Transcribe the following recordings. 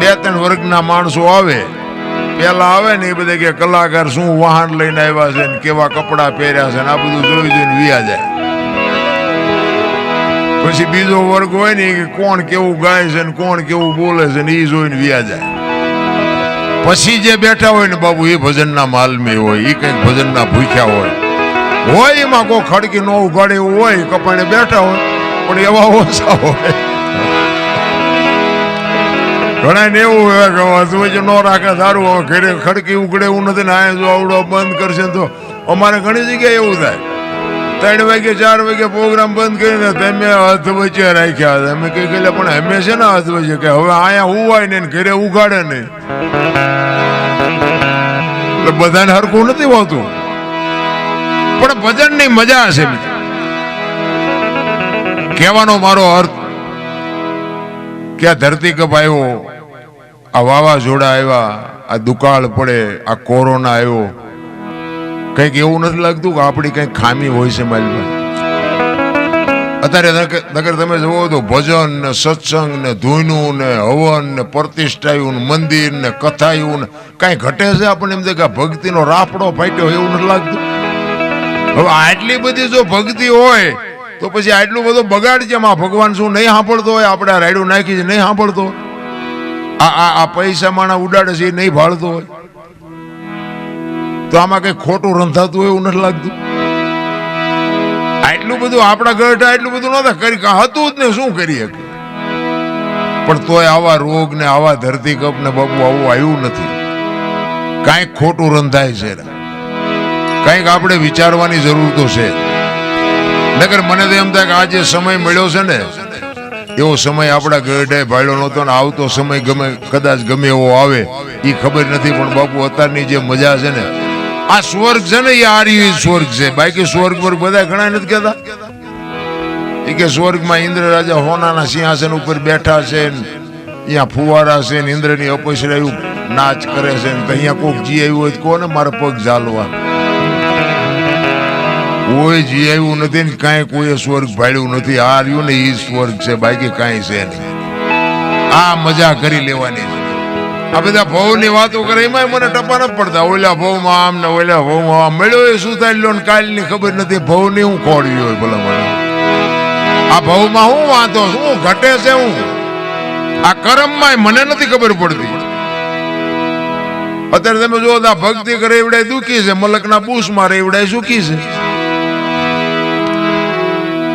2-3 વર્ગના માણસો આવે, પેલા આવે ને એ બધા કે કલાકાર શું વાહન લઈને આવ્યા છે ને કેવા કપડા પહેર્યા છે ને આ બધું જોઈ જોઈને વિયા જાય. પછી બીજો વર્ગ હોય ને કે કોણ કેવું ગાય છે ને કોણ કેવું બોલે છે ને એ જોઈને વિયા જાય. પછી જે બેઠા હોય ને બાબુ એ ભજનના માલમી હોય, એ કઈક ભજનના ભૂખ્યા હોય એમાં કોઈ ખડકી ન ઉઘાડે એવું હોય, કપાણે બેઠા હોય પણ એવા ઓછા હોય. ઘણા ને એવું હોય કે ન રાખે સારું, હવે ઘરે ખડકી ઉઘડે એવું નથી ને આ જો આવડો બંધ કરશે તો અમારે ઘણી જગ્યાએ એવું થાય. 3 વાગે 4 વાગે પ્રોગ્રામ બંધ કરીને તમે હાથ વચ્ચે રાખ્યા. અમે કઈ ગયેલા પણ હંમેશા ના હાથ વચ્ચે કે હવે અહીંયા ઉવાય ને ઘરે ઉઘાડે નહીં. એટલે બધાને હરખું નથી હોતું, પણ ભજનની મજા છે. કહેવાનો મારો અર્થ કે આ ધરતી કપ આવ્યો, આ વાવાઝોડા આવ્યા, આ દુકાળ પડે, આ કોરોના આવ્યો, કઈક એવું નથી લાગતું કે આપણી કઈક ખામી હોય છે મારી? અત્યારે નગર તમે જુઓ તો ભજન ને સત્સંગ ને ધૂનું ને હવન ને પ્રતિષ્ઠાયું ને મંદિર ને કથાયું ને કઈ ઘટે છે? આપણને એમ કે ભક્તિનો રાફડો ફાટ્યો એવું નથી લાગતું? હવે આટલી બધી જો ભક્તિ હોય તો પછી આટલું બધું બગાડ છે. ભગવાન શું નહીં સાંભળતો હોય? આપણે રાયડું નાખી છે નહીં સાંભળતો? આ પૈસા માણા ઉડાડે છે એ નહીં ભાળતો હોય? તો આમાં કઈ ખોટું રંધાતું હોય એવું નથી લાગતું? આટલું બધું આપણા ગઢ આટલું બધું નતા કરી હતું જ ને શું કરીએ? પણ તોય આવા રોગ ને આવા ધરતી કપ ને બાપુ આવું આવ્યું નથી. કાંઈક ખોટું રંધાય છે, કાંઈક આપણે વિચારવાની જરૂર તો છે. નકર મને તો એમ થાય કે આ જે સમય મળ્યો છે ને એવો સમય આપણા ગઢે ભાડ્યો નહોતો ને આવતો સમય કદાચ ગમે એવો આવે એ ખબર નથી. પણ બાપુ અત્યારની જે મજા છે ને, આ સ્વર્ગ છે ને એ આર્ય સ્વર્ગ છે. બાકી સ્વર્ગ પર બધા ઘણા નથી કહેતા એ કે સ્વર્ગમાં ઇન્દ્ર રાજા હોનાના સિંહાસન ઉપર બેઠા છે, અહીંયા ફુવારા છે ને ઇન્દ્રની અપસરાયું નાચ કરે છે ને અહીંયા કોઈક જી આવ્યું હોય કોને મારા પગ ઝાલવા? કોઈ જી આવ્યું નથી ને કાંઈ કોઈએ સ્વર્ગ ભાડ્યું નથી. આ રહ્યું ને એ સ્વર્ગ છે, બાકી કાંઈ છે નહીં. આ મજા કરી લેવાની છે. આ બધા ભવની વાતો કરે એમાં મને ટપા નથી પડતા. ઓલા ભવમાં આમ ને ઓલા ભવમાં આમ મળ્યો એ શું થાય લો ને કાલની ખબર નથી. ભવની હું ખોડવી હોય ભલા મને? આ ભવમાં હું વાંધો શું ઘટે છે? હું આ કર્મમાં મને નથી ખબર પડતી. અત્યારે તમે જો આ ભક્તિ કરે એવડાય દુખી છે, મલકના બૂસ મારે એવડાય સુખી છે.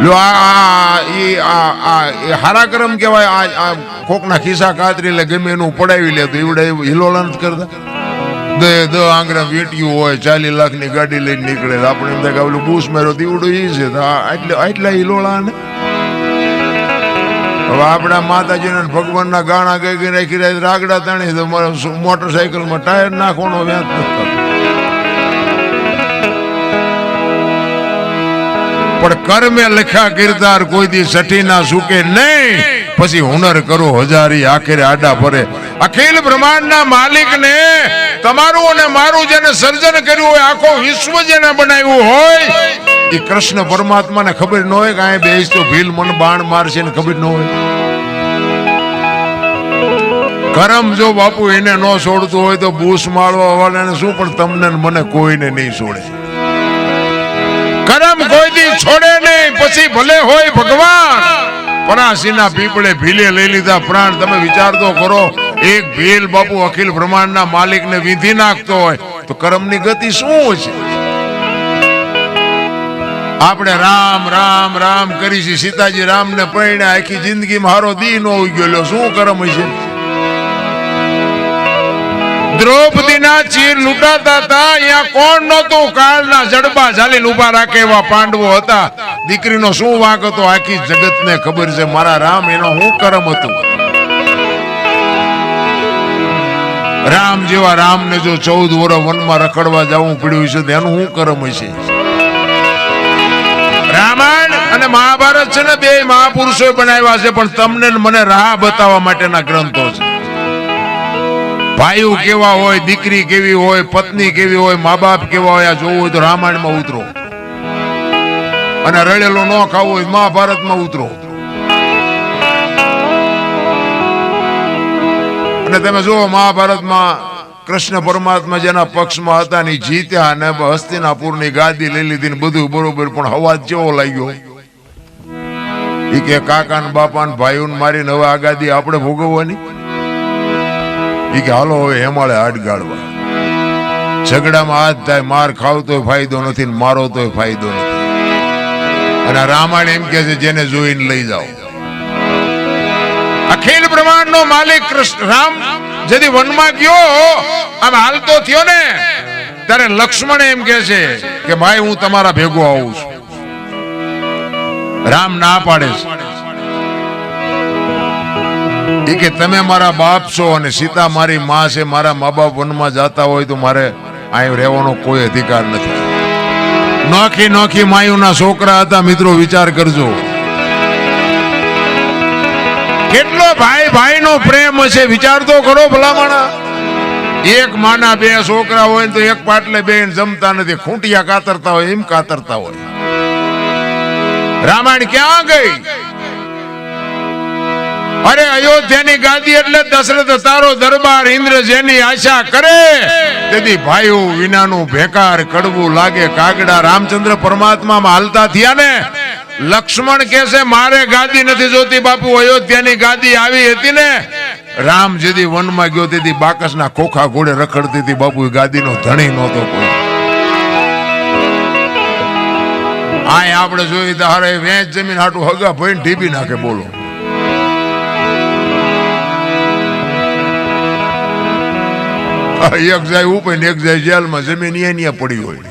લો હારા કર્મ કેવાય. આ કોકના ખિસ્સા કાતરી લે ગમે એનું પડાવી લે તો એવડે હિલોળા નથી કરતા. 10 આંગળા વેટ્યું હોય, 40 લાખની ગાડી લઈને નીકળે, આપણે એમ થાય કે ઓલું બૂસ માર્યો દીવડું ઈ છે. આટલા હિલોળા ને હવે આપણા માતાજીને ભગવાનના ગાણા ગઈ રાખી રહ્યા રાગડા તાણી તો મોટરસાયકલમાં ટાયર નાખવાનો વ્યાજ નથી. પણ કર્મે લખ્યા કિરદાર કોઈ દી સઠી ના સુકે નહીં. પછી હુનર કરો હજારી આખરે આડા ફરે. અખિલ બ્રહ્માંડના માલિક ને તમારું અને મારું જેને સર્જન કર્યું હોય, આખો વિશ્વ જેને બનાવ્યું હોય, એ કૃષ્ણ પરમાત્માને ખબર ન હોય કે આ બેસ તો ભીલ મન બાણ મારશે ને ખબર ન હોય? કરમ જો બાપુ એને ન છોડતું હોય તો બૂસ માળવા વાળાને શું, પણ તમને મને કોઈને નહીં છોડે. કરમ કોઈ દી છોડે નહીં. પછી ભલે હોય ભગવાન, પરાસીના પીપળે ભીલે લઈ લીધા પ્રાણ. તમે વિચાર તો કરો, એક ભીલ બાપુ અખિલ બ્રહ્માંડના માલિકને વિધિ નાખતો હોય તો કર્મની ગતિ શું છે? આપણે રામ રામ રામ કરી છે. સીતાજી રામને પરણ્યા, આખી જિંદગી મારો દી નો ગયો, શું કર્મ છે? દ્રૌપદીના ચીર લૂંટાતા હતા, અહીંયા કોણ નહોતું? કાળના જડબા ઝાલીને ઉભા રાખે એવા પાંડવો હતા. દીકરીનો શું વાંક હતો? આખી જગતને ખબર છે. મારા રામ એનો શું કર્મ હતું? રામ જેવા રામને જો 14 વર્ષ વનમાં રખડવા જવું પડ્યું છે તો એનું શું કર્મ હશે? રામાયણ અને મહાભારત છે ને, 2 મહાપુરુષો બનાવ્યા છે, પણ તમને મને રાહ બતાવવા માટેના ગ્રંથો છે. ભાઈઓ કેવા હોય, દીકરી કેવી હોય, પત્ની કેવી હોય, મા બાપ કેવા હોય, આ જોવું હોય તો રામાયણમાં ઉતરો. અને રડેલો ન ખાવું હોય મહાભારતમાં ઉતરો. અને તમે જુઓ મહાભારતમાં કૃષ્ણ પરમાત્મા જેના પક્ષમાં હતા ને જીત્યા અને હસ્તિનાપુરની ગાદી લઈ લીધી ને બધું બરોબર, પણ હવાજ કેવો લાગ્યો ઈ કે કાકા ને બાપા ને ભાઈઓ ને મારીને હવે આ ગાદી આપણે ભોગવવાની. ઈ કે હાલો હવે હેમાળે હાડ ગાળવા. ઝઘડામાં હાથ થાય, માર ખાવ તોય ફાયદો નથી ને મારો તોય ફાયદો નથી. અને રામાયણ એમ કે છે જેને જોઈને લઈ જાઓ. અખિલ બ્રહ્માંડ નો માલિક કૃષ્ણ રામ જેથી વનમાં ગયો આમ હાલતો થયો ને ત્યારે લક્ષ્મણ એમ કે છે કે ભાઈ હું તમારા ભેગો આવું છું. રામ ના પાડે છે કે તમે મારા બાપ છો અને સીતા મારી માં છે, મારા મા બાપ વનમાં જતા હોય તો મારે અહીં રહેવાનો કોઈ અધિકાર નથી. નોખી નોખી માયુના છોકરા હતા મિત્રો, વિચાર કરજો કેટલો ભાઈ ભાઈ નો પ્રેમ હશે. વિચાર તો કરો ભલામણા. એક માના બે છોકરા હોય તો એક પાટલે બે જમતા નથી, ખૂંટિયા કાતરતા હોય એમ કાતરતા હોય. રામાયણ ક્યાં ગઈ? અરે અયોધ્યાની ગાદી એટલે દશરથ તારો દરબાર, ઇન્દ્ર જેની આશા કરે તેથી ભાઈઓ વિનાનું ભેકાર કડવું લાગે કાગડા. રામચંદ્ર પરમાત્મા હાલતા થયા ને લક્ષ્મણ કે છે મારે ગાદી નથી જોતી બાપુ, અયોધ્યાની ગાદી આવી હતી ને રામ જેથી વનમાં ગયો તેથી બાકસના ખોખા ઘોડે રખડતી હતી બાપુ, ગાદીનો ધણી નહોતો કોઈ. આ આપણે જોઈ તારે વેચ જમીન હાટું હગા ભાઈ ઢીબી નાખે. બોલો એક જાય ઉપર ને એક જાય જેલમાં, જમીન અહીંયા પડી હોય.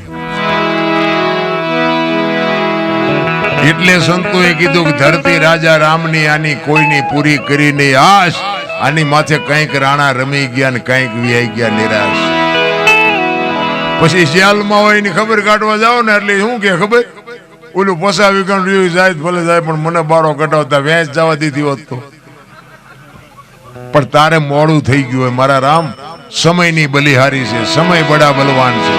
એટલે સંતોએ કીધું કે ધરતી રાજા રામની આની કોઈની પૂરી કરી નહીં આશ, આની માથે કંઈક રાણા રમી ગયા ને કંઈક વિયાઈ ગયા નિરાશ. પછી જેલમાં હોય એની ખબર કાઢવા જાઓ ને એટલે શું કે ખબર, ઓલું પસાવી ગયું જાય ભલે જાય પણ મને બારો કટાવતા વેચ જવા દીધી હોત તો. પણ તારે મોડું થઈ ગયું હોય મારા રામ. સમયની બલિહારી છે, સમય બડા બલવાન છે.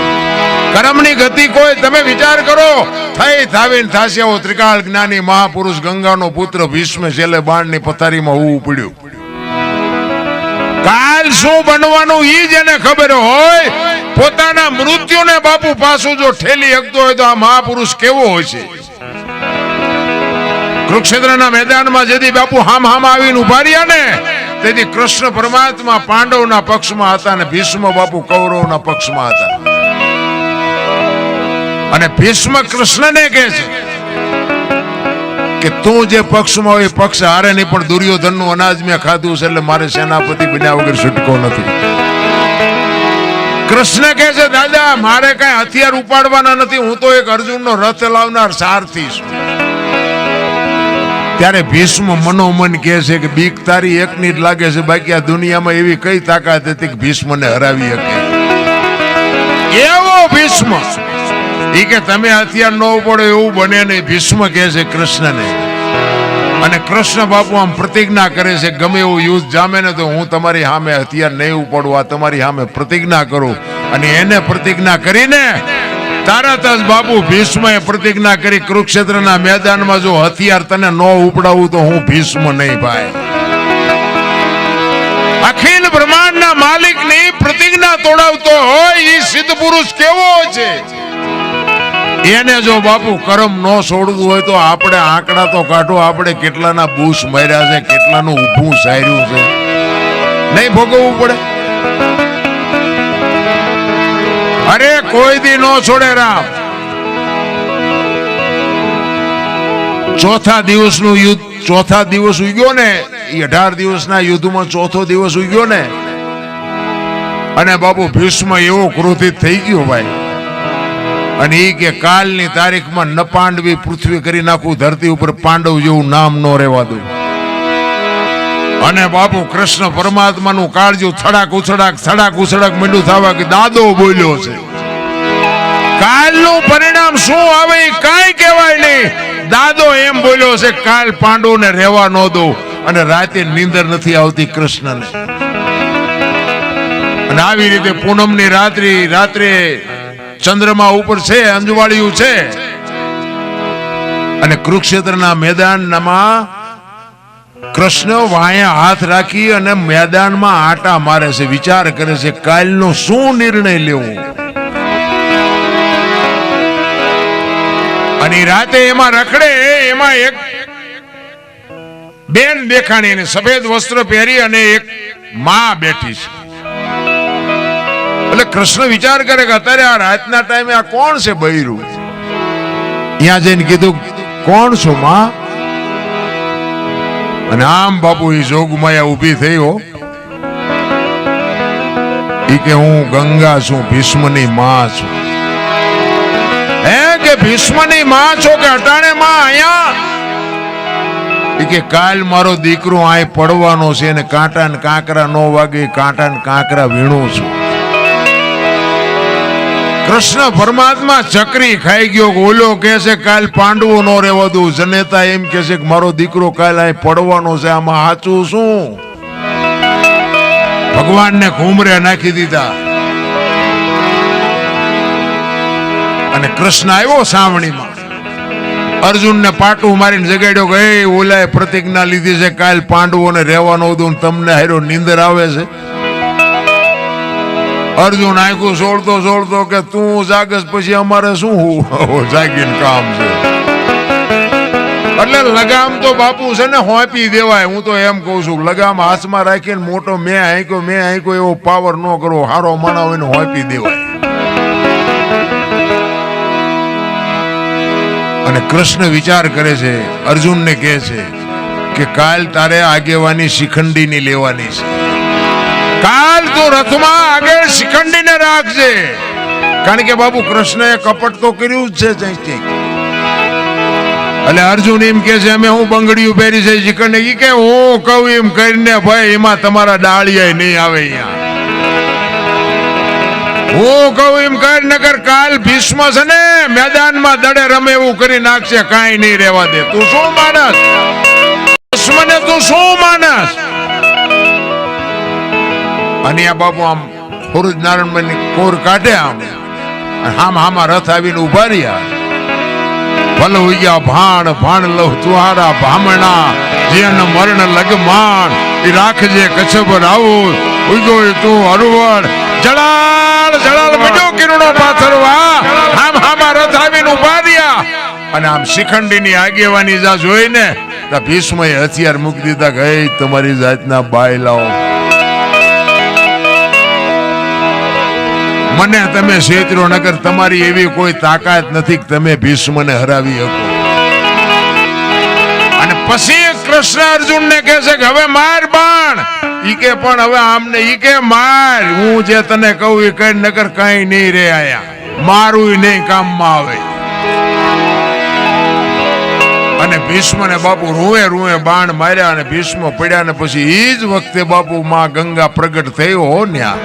કર્મની ગતિ કોઈ તમે વિચાર કરો. થઈ થાવીને થાશે ત્રિકાળ જ્ઞાની મહાપુરુષ ગંગાનો પુત્ર ભીષ્મ છેલ્લે બાણની પથારીમાં હોવું પડ્યું. કાલ શું બનવાનું ઈ જેને ખબર હોય, પોતાના મૃત્યુને બાપુ પાછું જો ઠેલી શકતો હોય તો આ મહાપુરુષ કેવો હોય છે. કુરુક્ષેત્રના મેદાનમાં જેથી બાપુ હામ આવીને ઉભા રહ્યા ને તેથી કૃષ્ણ પરમાત્મા પાંડવના પક્ષમાં હતા અને ભીષ્મ બાપુ કૌરવના પક્ષમાં હતા. અને ભીષ્મ કૃષ્ણને કહે છે કે તું જે પક્ષમાં હોય પક્ષ હારે નહીં, પણ દુર્યોધનનું અનાજ મેં ખાધું છે એટલે મારે સેનાપતિ બન્યા વગર છૂટકો નથી. કૃષ્ણ કહે છે દાદા મારે કઈ હથિયાર ઉપાડવાના નથી, હું તો એક અર્જુનનો રથ લાવનાર સારથી છું. ત્યારે ભીષ્મ મનોમન કહે છે કે બીક તારી એકની જ લાગે છે, બાકી આ દુનિયામાં એવી કઈ તાકાત હતી કે ભીષ્મને હરાવી શકે. એવો ભીષ્મ ઈ કે તમે હથિયાર ન પડે એવું બને નહીં. ભીષ્મ કહે છે કૃષ્ણને. અને કૃષ્ણ બાપુ આમ પ્રતિજ્ઞા કરે છે ગમે એવું યુદ્ધ જામે ને તો હું તમારી સામે હથિયાર નહીં ઉપાડવા, તમારી સામે પ્રતિજ્ઞા કરું. અને એને પ્રતિજ્ઞા કરીને તરત જ બાપુ ભીષ્મએ પ્રતિજ્ઞા કરી કુરુક્ષેત્રના મેદાનમાં જો હથિયાર તને ન ઉપડાવું તો હું ભીષ્મ નહીં ભાઈ. અખિલ બ્રહ્માંડના માલિકની પ્રતિજ્ઞા તોડાવતો હોય એ સિદ્ધ પુરુષ કેવો છે. એને જો બાપુ કરમ ન છોડવું હોય તો આપણે આંકડા તો કાઢો, આપણે કેટલાના બૂસ માર્યા છે, કેટલાનું ઊભું સાર્યું છે, નહીં ભોગવવું પડે. અરે કોઈ દી નો છોડે રામ. ચોથા દિવસનું યુદ્ધ, ચોથા દિવસ ઉગ્યો ને એ 18 દિવસના યુદ્ધમાં ચોથો દિવસ ઉગ્યો ને અને બાપુ ભીષ્મ એવો ક્રોધિત થઈ ગયો ભાઈ. અને એ કે કાલની તારીખમાં ન પાંડવી પૃથ્વી કરી નાખું, ધરતી ઉપર પાંડવ જેવું નામ ન રહેવા દઉં. અને બાપુ કૃષ્ણ પરમાત્માનું કાળજું થડાક ઉછડાક મીંડું થવા કે દાદો બોલ્યો છે. કાલનું પરિણામ શું આવે કાંઈ કહેવાય નહીં. દાદો એમ બોલ્યો છે કાલ પાંડવોને રહેવા ન દો. અને રાતે નીંદર નથી આવતી કૃષ્ણને. અને આવી રીતે પૂનમની રાત્રે ચંદ્રમા ઉપર છે, અંજવાળિયું છે. અને કુરુક્ષેત્રના મેદાનમાં કૃષ્ણ વાયા હાથ રાખી અને મેદાનમાં આટા મારે છે, વિચાર કરે છે કાલનો શું નિર્ણય લેવો. અને રાતે એમાં રખડે, એમાં એક બેન દેખાણી, એને સફેદ વસ્ત્ર પહેરી અને એક માં બેઠી છે. એટલે કૃષ્ણ વિચાર કરે કે અત્યારે આ રાતના ટાઈમે આ કોણ છે બૈરું. ત્યાં જઈને કીધું કોણ છો માં? અને આમ બાપુ એ જોગમાયા ઉભી થઈ હો. ઈ કે હું ગંગા છું, ભીષ્મની માં છું. હે કે ભીષ્મની માં છો કે અટાણે માં અહીંયા? ઈ કે કાલ મારો દીકરો આય પડવાનો છે અને કાંટા ને કાંકરા નો વાગે, કાંટા ને કાંકરા વીણું છું. કૃષ્ણ પરમાત્મા ચકરી ખાઈ ગયો. ઓલો કે છે કાલ પાંડવો નો રહેવા દઉં, જનેતા એમ કે છે કે મારો દીકરો કાલ અહીં પડવાનો છે. આમાં સાચું શું? ભગવાનને ઘૂમરે નાખી દીધા. અને કૃષ્ણ આવ્યો સાવણીમાં, અર્જુનને પાટું મારીને જગાડ્યો કે એ ઓલાએ પ્રતિજ્ઞા લીધી છે કાલ પાંડવોને રહેવાનો દઉં, તમને હારો નીંદર આવે છે. અર્જુન આંખું સોળતો કે તું જાગસ પછી અમારે શું જાગીને કામ છે. એટલે લગામ તો બાપુ છે ને હોંપી દેવાય. હું તો એમ કઉ છું લગામ હાથમાં રાખીને મોટો મેં આંક્યો એવો પાવર ન કરો. હારો માણા હોય ને હોંપી દેવાય. અને કૃષ્ણ વિચાર કરે છે, અર્જુનને કહે છે કે કાલ તારે આગેવાની શિખંડીની લેવાની છે. કાલ તું રથમાં આગળ શિખંડીને રાખજે. કારણ કે બાબુ કૃષ્ણએ કપટ તો કર્યું જ છે. એટલે અર્જુન એમ કે છે અમે હું બંગડીયું પહેરી છે શિખંડી. કે હું કહું એમ કરીને ભાઈ એમાં તમારા ડાળિયા નહીં આવે. અહીંયા હું કહું એમ કર નકર કાલ ભીષ્મ છે ને મેદાનમાં દડે રમે એવું કરી નાખશે. કાંઈ નહીં રહેવા દે. તું શું માનસ? ભીષ્મને તું શું માનસ? અને આ બાપુ આમ ફુરુજ નારાયણ કોર કાઢે, આમ હામાં રથ આવીને ઉભા રહ્યા. ભલે હોઈ ગયા ભાણ લવ તુહારા ભામણા, જેન મરણ લગમાન એ રાખજે કચ્છ પર આવું. ઉગો તું હરવડ જળાલ મજો કિરણો પાથરવા. હામાં રથ આવીને ઉભા રહ્યા. અને આમ શિખંડીની આગેવાની જા જોઈને ભીષ્મએ હથિયાર મૂકી દીધા કે તમારી જાતના બાય લાવો, મને તમે છેતરો નગર. તમારી એવી કોઈ તાકાત નથી કે તમે ભીષ્મને હરાવી શકો. અને પછી કૃષ્ણ અર્જુનને કહે છે કે હવે માર બાણ. ઈ કે પણ હવે આમને ઈ કે માર. હું જે તને કહું એ કઈ નગર કઈ નહીં રે. આયા મારું નહીં કામમાં આવે. અને ભીષ્મને બાપુ રૂએ બાણ માર્યા અને ભીષ્મ પડ્યા. ને પછી ઈ જ વખતે બાપુ માં ગંગા પ્રગટ થયો હો ન્યા.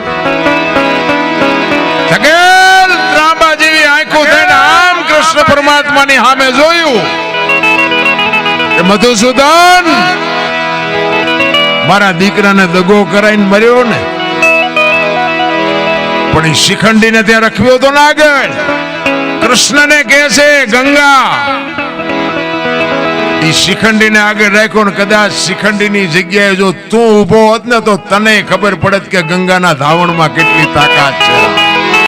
ત્રાંબા જેવી આંખો થઈને આમ કૃષ્ણ પરમાત્માની સામે જોયું કે મધુસૂદન મારા દીકરાને દગો કરાઈને મર્યો ને, પણ એ શિખંડીને ત્યાં રખવ્યો તો ના આગળ. કૃષ્ણને કહે છે ગંગા. એ શિખંડીને આગળ રાખ્યો ને કદાચ શિખંડીની જગ્યાએ જો તું ઉભો હોત ને તો તને ખબર પડત કે ગંગાના ધાવણમાં કેટલી તાકાત છે.